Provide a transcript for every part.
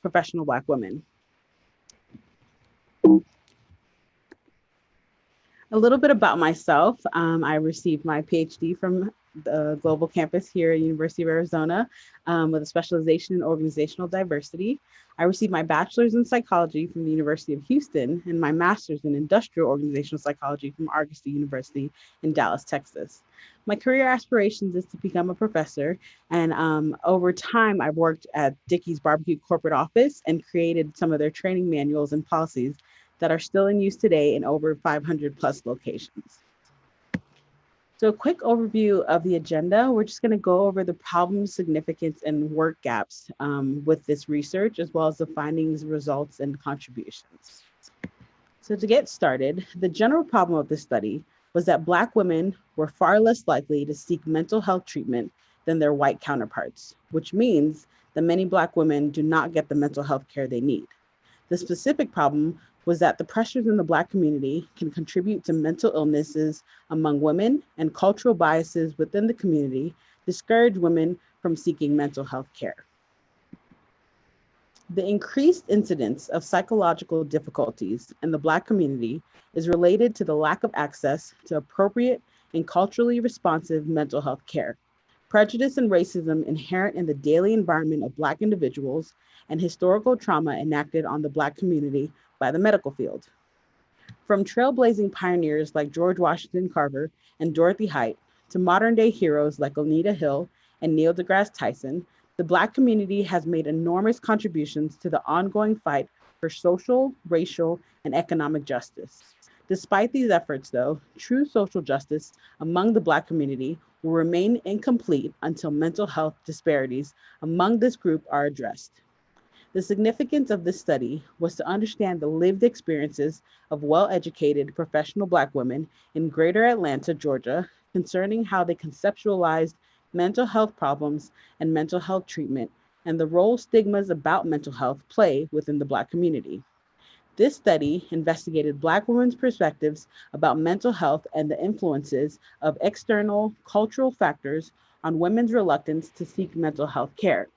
professional Black women. A little bit about myself. I received my PhD from the global campus here at University of Arizona with a specialization in organizational diversity. I received my bachelor's in psychology from the University of Houston and my master's in industrial organizational psychology from Argosy University in Dallas, Texas. My career aspirations is to become a professor, and over time, I've worked at Dickey's Barbecue corporate office and created some of their training manuals and policies that are still in use today in over 500 plus locations. So a quick overview of the agenda. We're just going to go over the problem, significance, and work gaps with this research, as well as the findings, results, and contributions. So to get started, the general problem of this study was that Black women were far less likely to seek mental health treatment than their white counterparts, which means that many Black women do not get the mental health care they need. The specific problem was that the pressures in the Black community can contribute to mental illnesses among women, and cultural biases within the community discourage women from seeking mental health care. The increased incidence of psychological difficulties in the Black community is related to the lack of access to appropriate and culturally responsive mental health care, prejudice and racism inherent in the daily environment of Black individuals, and historical trauma enacted on the Black community by the medical field. From trailblazing pioneers like George Washington Carver and Dorothy Height to modern day heroes like Anita Hill and Neil deGrasse Tyson, the Black community has made enormous contributions to the ongoing fight for social, racial, and economic justice. Despite these efforts, though, true social justice among the Black community will remain incomplete until mental health disparities among this group are addressed. The significance of this study was to understand the lived experiences of well-educated professional Black women in Greater Atlanta, Georgia, concerning how they conceptualized mental health problems and mental health treatment, and the role stigmas about mental health play within the Black community. This study investigated Black women's perspectives about mental health and the influences of external cultural factors on women's reluctance to seek mental health care.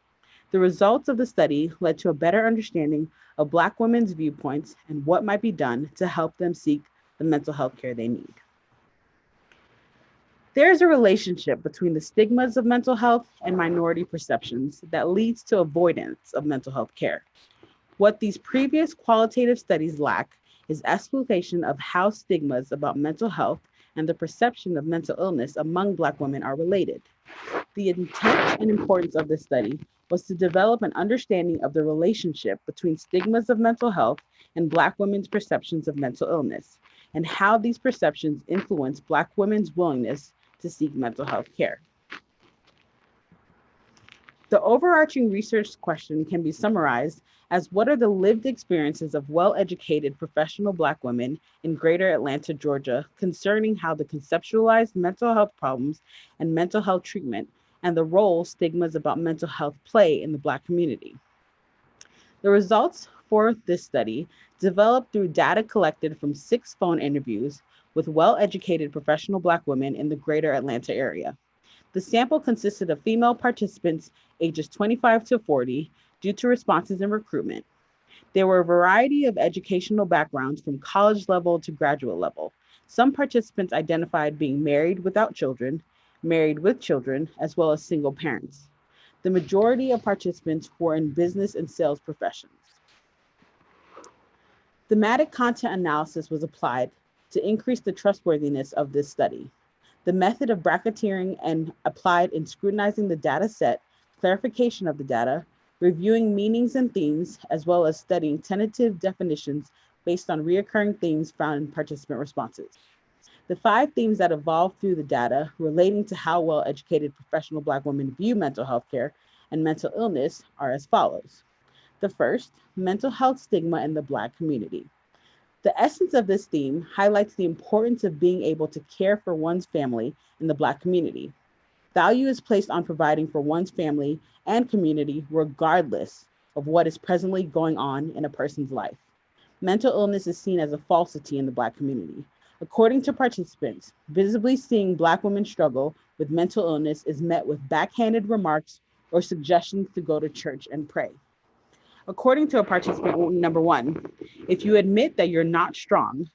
The results of the study led to a better understanding of Black women's viewpoints and what might be done to help them seek the mental health care they need. There is a relationship between the stigmas of mental health and minority perceptions that leads to avoidance of mental health care. What these previous qualitative studies lack is exploration of how stigmas about mental health and the perception of mental illness among Black women are related. The intent and importance of this study was to develop an understanding of the relationship between stigmas of mental health and Black women's perceptions of mental illness, and how these perceptions influence Black women's willingness to seek mental health care. The overarching research question can be summarized as what are the lived experiences of well-educated professional Black women in Greater Atlanta, Georgia, concerning how the conceptualized mental health problems and mental health treatment and the role stigmas about mental health play in the Black community. The results for this study, developed through data collected from 6 phone interviews with well-educated professional Black women in the Greater Atlanta area. The sample consisted of female participants ages 25 to 40 due to responses in recruitment. There were a variety of educational backgrounds from college level to graduate level. Some participants identified being married without children, married with children, as well as single parents. The majority of participants were in business and sales professions. Thematic content analysis was applied to increase the trustworthiness of this study. The method of bracketeering and applied in scrutinizing the data set, clarification of the data, reviewing meanings and themes, as well as studying tentative definitions based on reoccurring themes found in participant responses. The 5 themes that evolved through the data relating to how well-educated professional Black women view mental health care and mental illness are as follows. The first, mental health stigma in the Black community. The essence of this theme highlights the importance of being able to care for one's family in the Black community. Value is placed on providing for one's family and community regardless of what is presently going on in a person's life. Mental illness is seen as a falsity in the Black community. According to participants, visibly seeing Black women struggle with mental illness is met with backhanded remarks or suggestions to go to church and pray. According to a participant number one, if you admit that you're not strong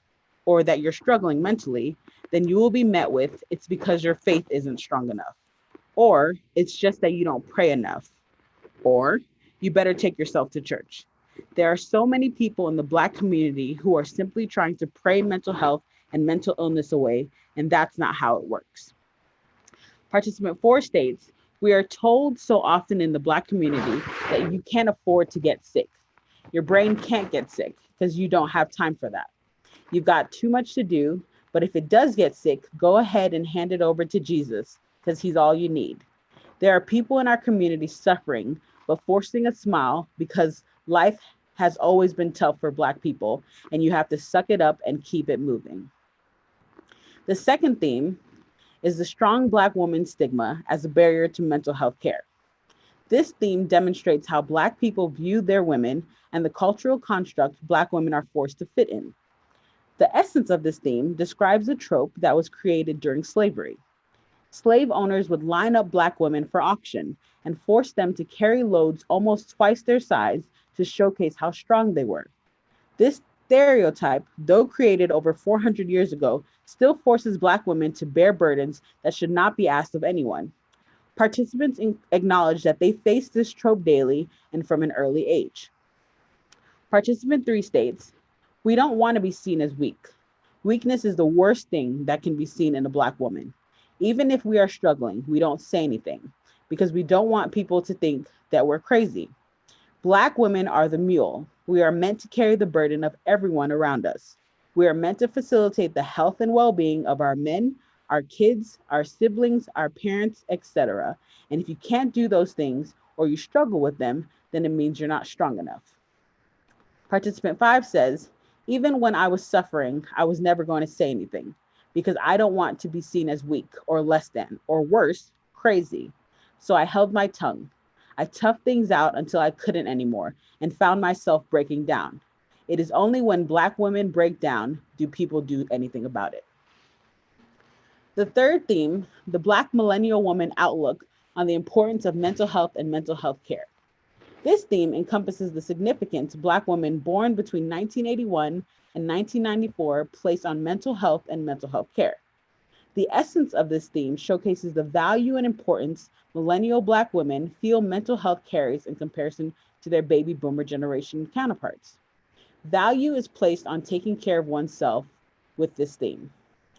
or that you're struggling mentally, then you will be met with, it's because your faith isn't strong enough, or it's just that you don't pray enough, or you better take yourself to church. There are so many people in the Black community who are simply trying to pray mental health and mental illness away, and that's not how it works. Participant 4 states, we are told so often in the Black community that you can't afford to get sick. Your brain can't get sick because you don't have time for that. You've got too much to do, but if it does get sick, go ahead and hand it over to Jesus because he's all you need. There are people in our community suffering, but forcing a smile because life has always been tough for Black people, and you have to suck it up and keep it moving. The second theme is the strong Black woman stigma as a barrier to mental health care. This theme demonstrates how Black people view their women and the cultural construct Black women are forced to fit in. The essence of this theme describes a trope that was created during slavery. Slave owners would line up Black women for auction and force them to carry loads almost twice their size to showcase how strong they were. This stereotype, though created over 400 years ago, still forces Black women to bear burdens that should not be asked of anyone. Participants acknowledge that they face this trope daily and from an early age. Participant 3 states, we don't want to be seen as weak. Weakness is the worst thing that can be seen in a Black woman. Even if we are struggling, we don't say anything because we don't want people to think that we're crazy. Black women are the mule. We are meant to carry the burden of everyone around us. We are meant to facilitate the health and well-being of our men, our kids, our siblings, our parents, etc. And if you can't do those things or you struggle with them, then it means you're not strong enough. Participant 5 says, even when I was suffering, I was never going to say anything because I don't want to be seen as weak or less than, or worse, crazy. So I held my tongue. I toughed things out until I couldn't anymore and found myself breaking down. It is only when Black women break down do people do anything about it. The third theme, the Black millennial woman outlook on the importance of mental health and mental health care. This theme encompasses the significance Black women born between 1981 and 1994 place on mental health and mental health care. The essence of this theme showcases the value and importance millennial Black women feel mental health carries in comparison to their baby boomer generation counterparts. Value is placed on taking care of oneself with this theme.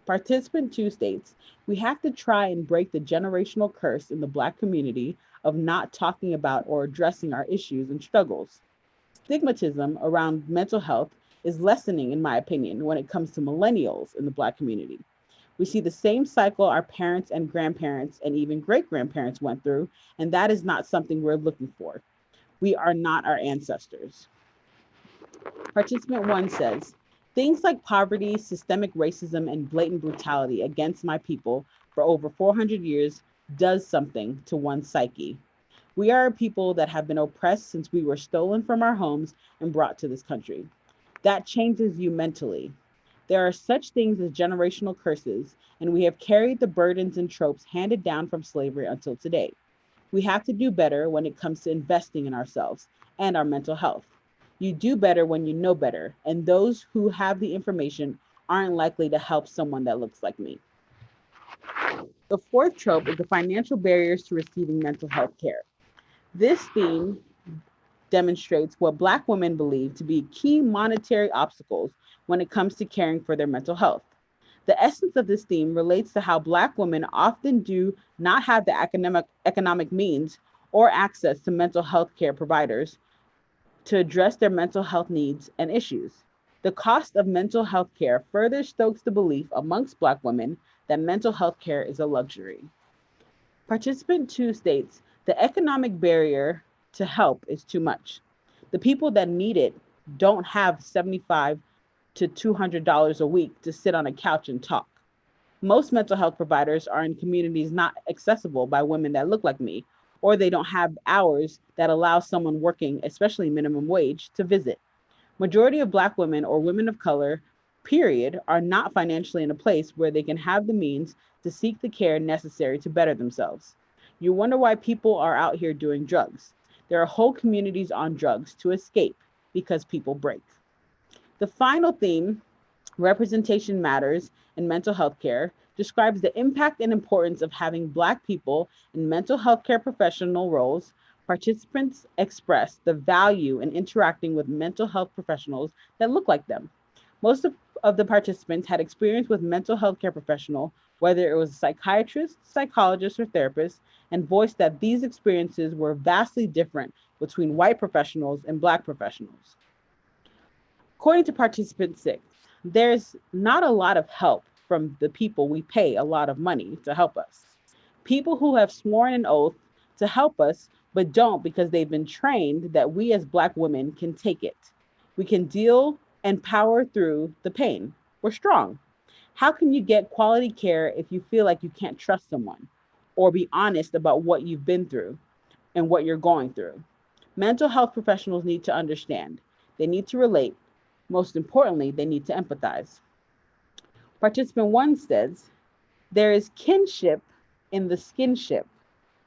Participant 2 states, we have to try and break the generational curse in the Black community of not talking about or addressing our issues and struggles. Stigmatism around mental health is lessening, in my opinion, when it comes to millennials in the Black community. We see the same cycle our parents and grandparents and even great-grandparents went through, and that is not something we're looking for. We are not our ancestors. Participant 1 says, things like poverty, systemic racism, and blatant brutality against my people for over 400 years does something to one's psyche. We are a people that have been oppressed since we were stolen from our homes and brought to this country. That changes you mentally. There are such things as generational curses, and we have carried the burdens and tropes handed down from slavery until today. We have to do better when it comes to investing in ourselves and our mental health. You do better when you know better, and those who have the information aren't likely to help someone that looks like me. The fourth trope is the financial barriers to receiving mental health care. This theme demonstrates what Black women believe to be key monetary obstacles when it comes to caring for their mental health. The essence of this theme relates to how Black women often do not have the economic means or access to mental health care providers to address their mental health needs and issues. The cost of mental health care further stokes the belief amongst Black women that mental health care is a luxury. Participant 2 states, the economic barrier to help is too much. The people that need it don't have $75 to $200 a week to sit on a couch and talk. Most mental health providers are in communities not accessible by women that look like me, or they don't have hours that allow someone working, especially minimum wage, to visit. Majority of Black women or women of color, period, are not financially in a place where they can have the means to seek the care necessary to better themselves. You wonder why people are out here doing drugs. There are whole communities on drugs to escape because people break. The final theme, Representation Matters in Mental Health Care, describes the impact and importance of having Black people in mental health care professional roles. Participants express the value in interacting with mental health professionals that look like them. Most of the participants had experience with mental health care professional, whether it was a psychiatrist, psychologist, or therapist, and voiced that these experiences were vastly different between white professionals and Black professionals. According to participant 6, there's not a lot of help from the people we pay a lot of money to help us. People who have sworn an oath to help us, but don't because they've been trained that we as Black women can take it. We can deal and power through the pain. We're strong. How can you get quality care if you feel like you can't trust someone or be honest about what you've been through and what you're going through? Mental health professionals need to understand. They need to relate. Most importantly, they need to empathize. Participant 1 says, there is kinship in the skinship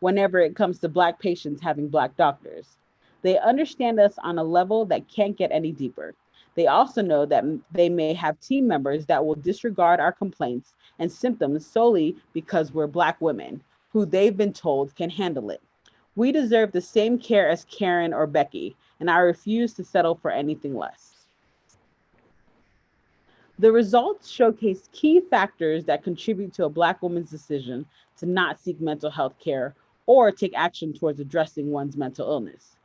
whenever it comes to Black patients having Black doctors. They understand us on a level that can't get any deeper. They also know that they may have team members that will disregard our complaints and symptoms solely because we're Black women, who they've been told can handle it. We deserve the same care as Karen or Becky, and I refuse to settle for anything less. The results showcase key factors that contribute to a Black woman's decision to not seek mental health care or take action towards addressing one's mental illness.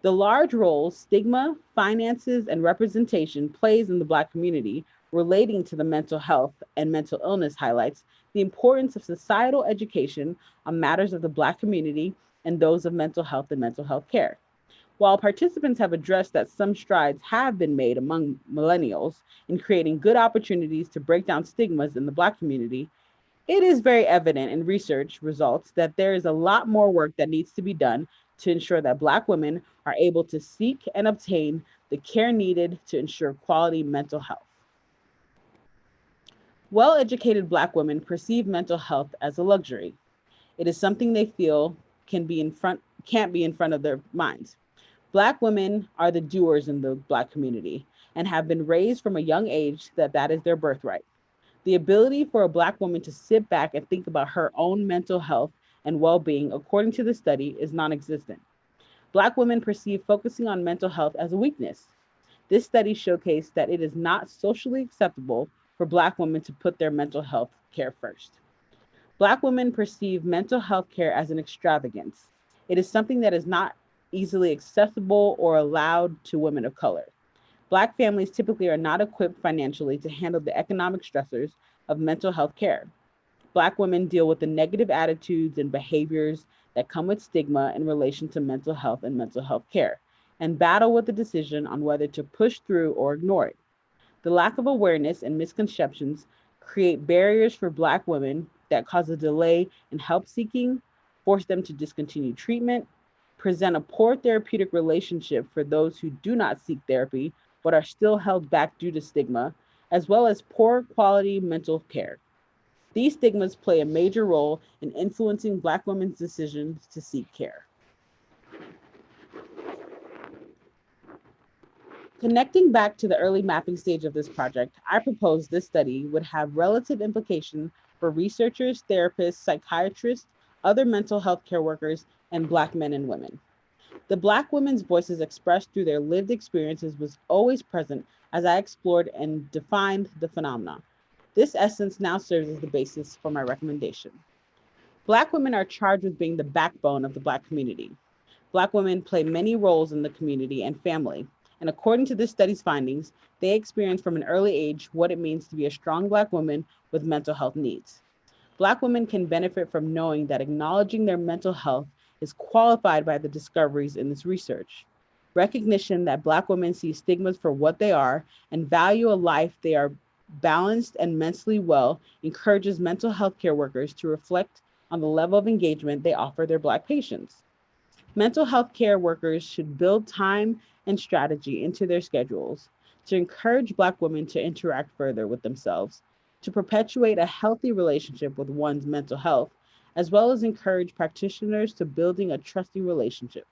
The large role stigma, finances, and representation plays in the Black community relating to the mental health and mental illness highlights the importance of societal education on matters of the Black community and those of mental health and mental health care. While participants have addressed that some strides have been made among millennials in creating good opportunities to break down stigmas in the Black community, it is very evident in research results that there is a lot more work that needs to be done to ensure that Black women are able to seek and obtain the care needed to ensure quality mental health. Well-educated Black women perceive mental health as a luxury. It is something they feel can't be in front of their minds. Black women are the doers in the Black community and have been raised from a young age that is their birthright. The ability for a Black woman to sit back and think about her own mental health and well-being, according to the study, is non-existent. Black women perceive focusing on mental health as a weakness. This study showcased that it is not socially acceptable for Black women to put their mental health care first. Black women perceive mental health care as an extravagance. It is something that is not easily accessible or allowed to women of color. Black families typically are not equipped financially to handle the economic stressors of mental health care. Black women deal with the negative attitudes and behaviors that come with stigma in relation to mental health and mental health care, and battle with the decision on whether to push through or ignore it. The lack of awareness and misconceptions create barriers for Black women that cause a delay in help seeking, force them to discontinue treatment, present a poor therapeutic relationship for those who do not seek therapy but are still held back due to stigma, as well as poor quality mental care. These stigmas play a major role in influencing Black women's decisions to seek care. Connecting back to the early mapping stage of this project, I propose this study would have relative implications for researchers, therapists, psychiatrists, other mental health care workers, and Black men and women. The Black women's voices expressed through their lived experiences was always present as I explored and defined the phenomena. This essence now serves as the basis for my recommendation. Black women are charged with being the backbone of the Black community. Black women play many roles in the community and family, and according to this study's findings, they experience from an early age what it means to be a strong Black woman with mental health needs. Black women can benefit from knowing that acknowledging their mental health is qualified by the discoveries in this research. Recognition that Black women see stigmas for what they are and value a life they are balanced and mentally well encourages mental health care workers to reflect on the level of engagement they offer their Black patients. Mental health care workers should build time and strategy into their schedules to encourage Black women to interact further with themselves, to perpetuate a healthy relationship with one's mental health, as well as encourage practitioners to building a trusting relationship.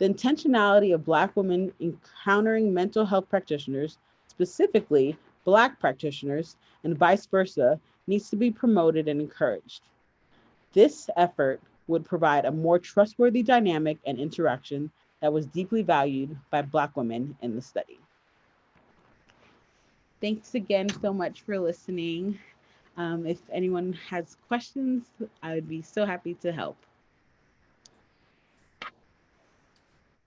The intentionality of Black women encountering mental health practitioners, specifically Black practitioners, and vice versa, needs to be promoted and encouraged. This effort would provide a more trustworthy dynamic and interaction that was deeply valued by Black women in the study. Thanks again so much for listening. If anyone has questions, I would be so happy to help.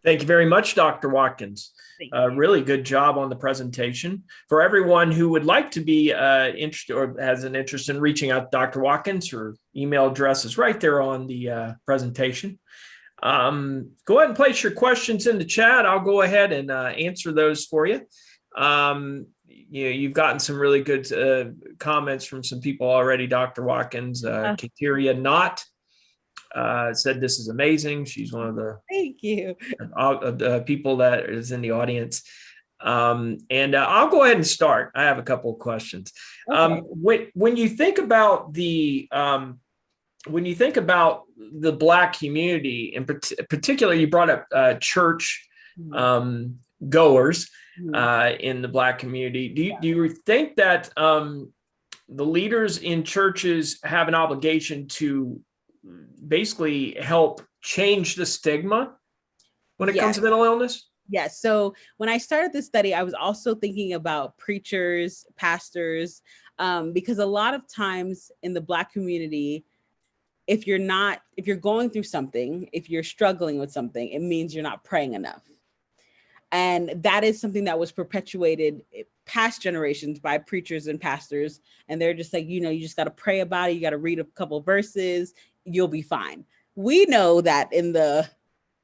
Thank you very much, Dr. Watkins. Really good job on the presentation. For everyone who would like to be interested or has an interest in reaching out to Dr. Watkins, her email address is right there on the presentation. Go ahead and place your questions in the chat. I'll go ahead and answer those for you. You've gotten some really good comments from some people already. Dr. Watkins, Kateria Knott said this is amazing. She's one of the people that is in the audience. And I'll go ahead and start. I have a couple of questions. Okay. When you think about the Black community, in particular, you brought up church goers in the Black community. Do you think that the leaders in churches have an obligation to basically help change the stigma when it comes to mental illness? Yes. So when I started this study, I was also thinking about preachers, pastors, because a lot of times in the Black community, if you're going through something, if you're struggling with something, it means you're not praying enough. And that is something that was perpetuated past generations by preachers and pastors. And they're just like, you just got to pray about it. You got to read a couple verses. You'll be fine. We know that in the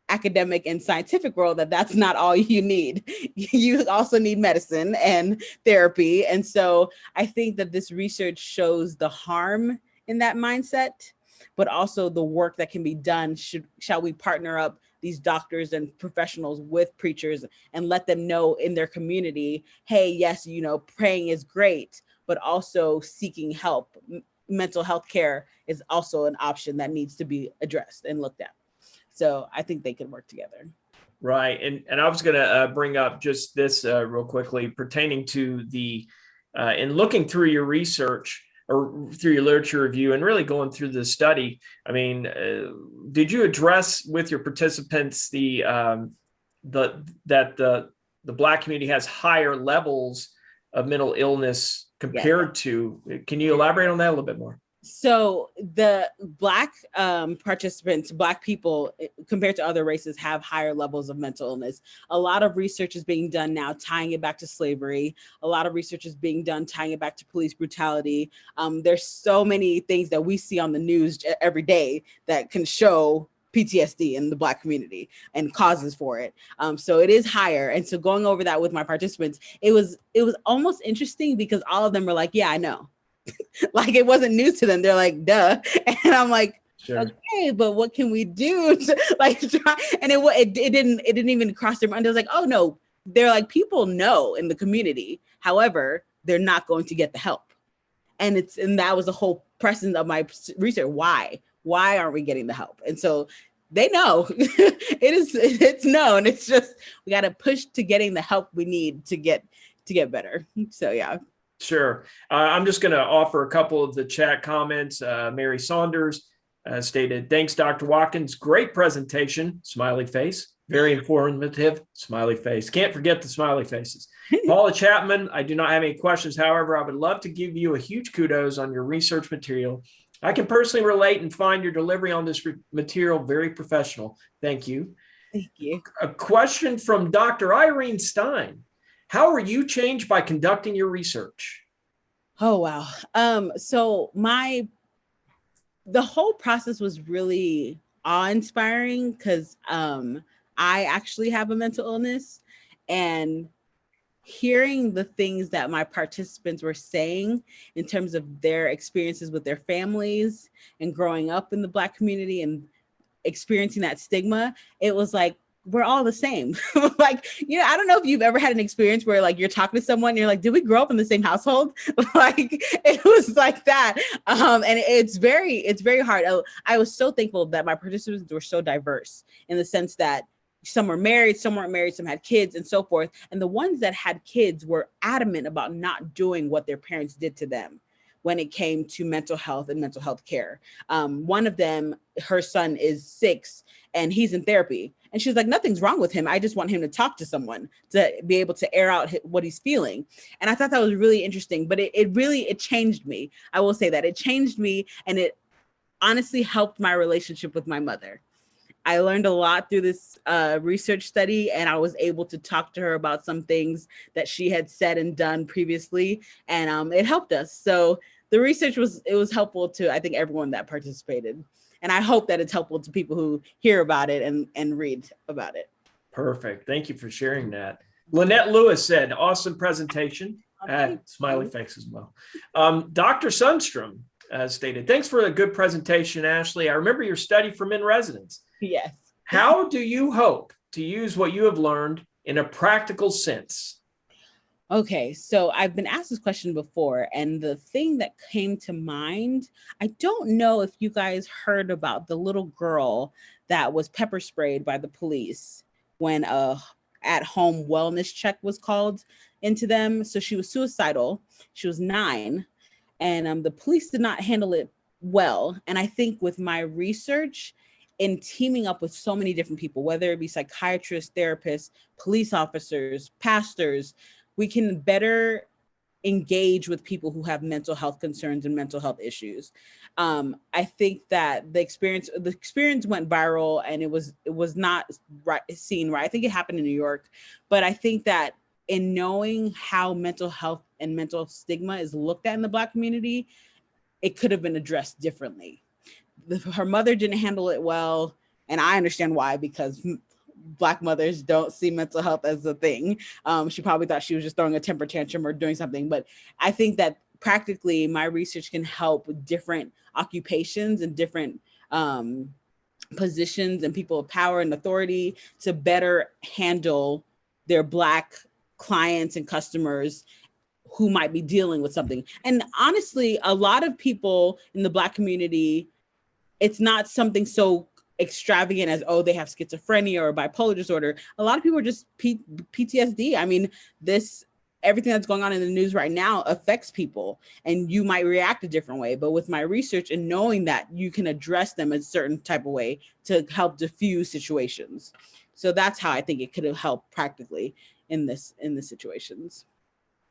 academic and scientific world that's not all you need. You also need medicine and therapy. And so I think that this research shows the harm in that mindset, but also the work that can be done. Shall we partner up these doctors and professionals with preachers and let them know in their community, hey, yes, praying is great, but also seeking help. Mental health care is also an option that needs to be addressed and looked at. So I think they can work together. Right. And I was going to bring up just this real quickly pertaining to in looking through your research or through your literature review and really going through the study. I mean, did you address with your participants that the Black community has higher levels of mental illness compared to? Can you elaborate on that a little bit more? So the Black participants, Black people, compared to other races, have higher levels of mental illness. A lot of research is being done now tying it back to slavery. A lot of research is being done tying it back to police brutality. There's so many things that we see on the news every day that can show PTSD in the Black community and causes for it. So it is higher. And so going over that with my participants, it was almost interesting because all of them were like, yeah, I know. Like it wasn't news to them. They're like, duh. And I'm like, sure. Okay, but what can we do to try? And it didn't even cross their mind. It was like, oh no, they're like, people know in the community. However, they're not going to get the help. And that was the whole presence of my research. Why aren't we getting the help? And so they know it's known. It's just, we got to push to getting the help we need to get better. So yeah. Sure. I'm just going to offer a couple of the chat comments. Mary Saunders stated, thanks, Dr. Watkins. Great presentation. Smiley face. Very informative. Smiley face. Can't forget the smiley faces. Paula Chapman, I do not have any questions. However, I would love to give you a huge kudos on your research material. I can personally relate and find your delivery on this material very professional. Thank you. Thank you. A question from Dr. Irene Stein. How were you changed by conducting your research? Oh, wow. So the whole process was really awe-inspiring because I actually have a mental illness, and hearing the things that my participants were saying in terms of their experiences with their families and growing up in the Black community and experiencing that stigma, it was like, we're all the same. Like, I don't know if you've ever had an experience where like you're talking to someone and you're like, did we grow up in the same household? Like it was like that. And it's very hard. I was so thankful that my participants were so diverse in the sense that some were married, some weren't married, some had kids and so forth. And the ones that had kids were adamant about not doing what their parents did to them when it came to mental health and mental health care. One of them, her son is 6 and he's in therapy. And she's like, nothing's wrong with him. I just want him to talk to someone to be able to air out what he's feeling. And I thought that was really interesting, but it really changed me. I will say that it changed me, and it honestly helped my relationship with my mother. I learned a lot through this research study, and I was able to talk to her about some things that she had said and done previously, and it helped us. So the research was helpful to, I think, everyone that participated, and I hope that it's helpful to people who hear about it and read about it. Perfect. Thank you for sharing that. Lynette Lewis said, "Awesome presentation." Smiley face as well. Dr. Sundstrom stated, "Thanks for a good presentation, Ashley. I remember your study for men residents. Yes. How do you hope to use what you have learned in a practical sense?" Okay, so I've been asked this question before, and the thing that came to mind, I don't know if you guys heard about the little girl that was pepper sprayed by the police when a at-home wellness check was called into them. So she was suicidal. She was 9, and the police did not handle it well. And I think with my research, in teaming up with so many different people, whether it be psychiatrists, therapists, police officers, pastors, we can better engage with people who have mental health concerns and mental health issues. I think that the experience went viral, and it was not seen right. I think it happened in New York, but I think that in knowing how mental health and mental stigma is looked at in the Black community, it could have been addressed differently. Her mother didn't handle it well, and I understand why, because Black mothers don't see mental health as a thing. She probably thought she was just throwing a temper tantrum or doing something. But I think that practically my research can help with different occupations and different positions and people of power and authority to better handle their Black clients and customers who might be dealing with something. And honestly, a lot of people in the Black community, it's not something so extravagant as, oh, they have schizophrenia or bipolar disorder. A lot of people are just PTSD. I mean, everything that's going on in the news right now affects people, and you might react a different way. But with my research and knowing that you can address them a certain type of way to help diffuse situations. So that's how I think it could have helped practically in the situations.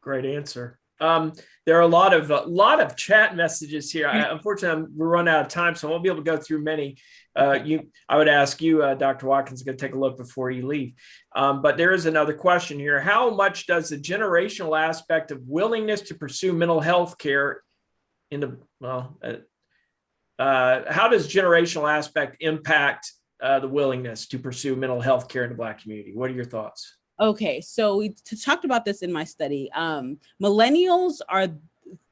Great answer. There are a lot of chat messages here. Unfortunately, we're running out of time, so I won't be able to go through many. I would ask you, Dr. Watkins, to take a look before you leave. But there is another question here. How much does the generational aspect of willingness to pursue mental health care how does generational aspect impact the willingness to pursue mental health care in the Black community? What are your thoughts? Okay, so we talked about this in my study. Millennials are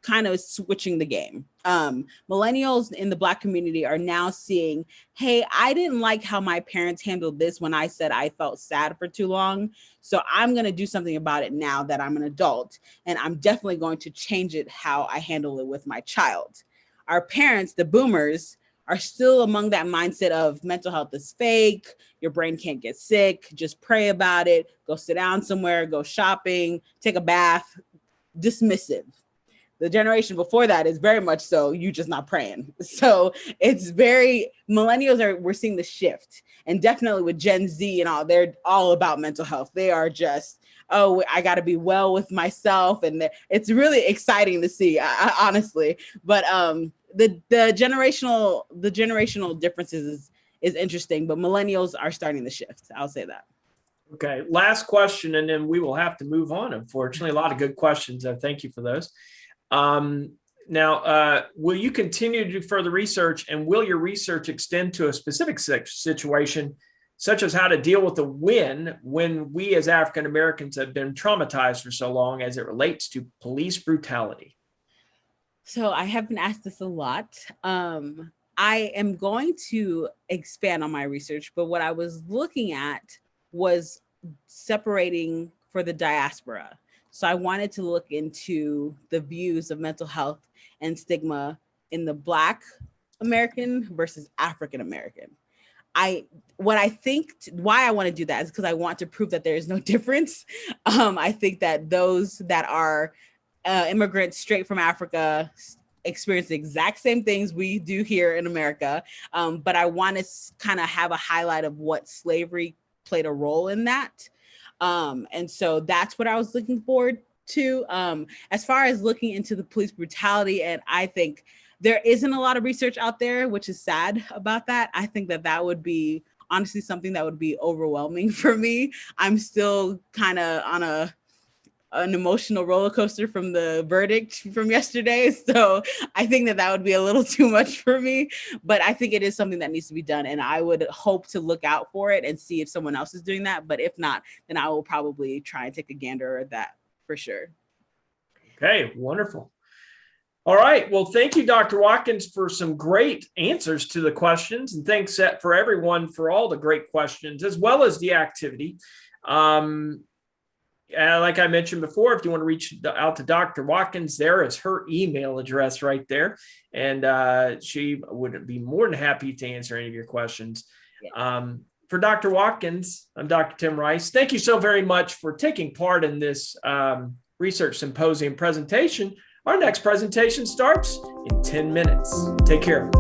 kind of switching the game. Millennials in the Black community are now seeing, hey, I didn't like how my parents handled this when I said I felt sad for too long. So I'm going to do something about it now that I'm an adult. And I'm definitely going to change it how I handle it with my child. Our parents, the boomers, are still among that mindset of mental health is fake, your brain can't get sick, just pray about it, go sit down somewhere, go shopping, take a bath, dismissive. The generation before that is very much so, you just not praying. So it's we're seeing the shift. And definitely with Gen Z and all, they're all about mental health. They are just, oh, I got to be well with myself. And it's really exciting to see, honestly. But the generational differences is interesting, but millennials are starting to shift. I'll say that. Okay, last question, and then we will have to move on. Unfortunately, a lot of good questions. Thank you for those. Now, will you continue to do further research, and will your research extend to a specific situation, such as how to deal with the when we as African Americans have been traumatized for so long as it relates to police brutality? So I have been asked this a lot. I am going to expand on my research, but what I was looking at was separating for the diaspora. So I wanted to look into the views of mental health and stigma in the Black American versus African American. what I think why I want to do that is because I want to prove that there is no difference. I think that those that are immigrants straight from Africa experience the exact same things we do here in America. But I want to kind of have a highlight of what slavery played a role in that. And so that's what I was looking forward to. As far as looking into the police brutality, and I think there isn't a lot of research out there, which is sad about that. I think that that would be honestly something that would be overwhelming for me. I'm still kind of on an emotional roller coaster from the verdict from yesterday. So I think that that would be a little too much for me, but I think it is something that needs to be done. And I would hope to look out for it and see if someone else is doing that. But if not, then I will probably try and take a gander at that for sure. Okay, wonderful. All right. Well, thank you, Dr. Watkins, for some great answers to the questions. And thanks for everyone for all the great questions, as well as the activity. Like I mentioned before, if you want to reach out to Dr. Watkins, there is her email address right there. And she would be more than happy to answer any of your questions. Yeah. For Dr. Watkins, I'm Dr. Tim Rice. Thank you so very much for taking part in this research symposium presentation. Our next presentation starts in 10 minutes. Take care.